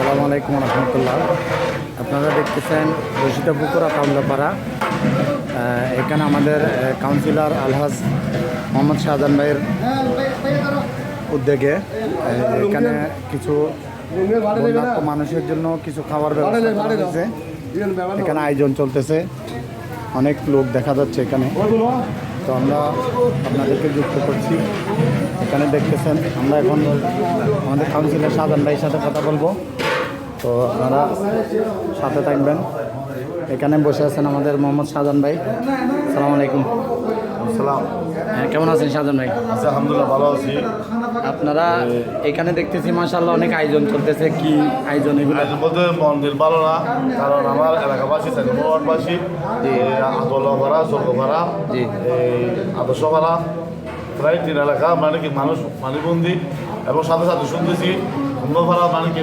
আসসালামু আলাইকুম রহমতুল্লাহ। আপনারা দেখতেছেন রশিদাপুকুরা কামলাপাড়া। এখানে আমাদের কাউন্সিলর আলহাজ মোহাম্মদ শাহজাহান ভাইয়ের উদ্যোগে এখানে কিছু বন্যার্ত মানুষের জন্য কিছু খাবার ব্যবস্থা করা হয়েছে। এখানে আয়োজন চলতেছে, অনেক লোক দেখা যাচ্ছে এখানে। তো আমরা আপনাদেরকে যুক্ত করছি। এখানে দেখতেছেন আমরা এখন আমাদের কাউন্সিলর শাহজাহান ভাইয়ের সাথে কথা বলবো। তো আপনারা সাথে থাকবেন। এখানে বসে আছেন আমাদের মোহাম্মদ শাহজাহান ভাই। আসসালামু আলাইকুম। সালাম। কেমন আছেন শাহজাহান ভাই? আচ্ছা, আলহামদুলিল্লাহ ভালো আছি। আপনারা এখানে দেখতেছি মাশাআল্লাহ অনেক আয়োজন চলতেছে। কি আয়োজন এগুলো? আয়োজন বলতে মন্দির ভালো না, কারণ আমার এলাকাবাসী চাকরিবাসী আদলপাড়া স্বর্গপাড়া জি এই আদর্শপাড়া প্রায় 3 এলাকা মানে কি মানুষ পানিবন্দি, এবং সাথে সাথে শুনতেছি অন্যপাড়া মানে কি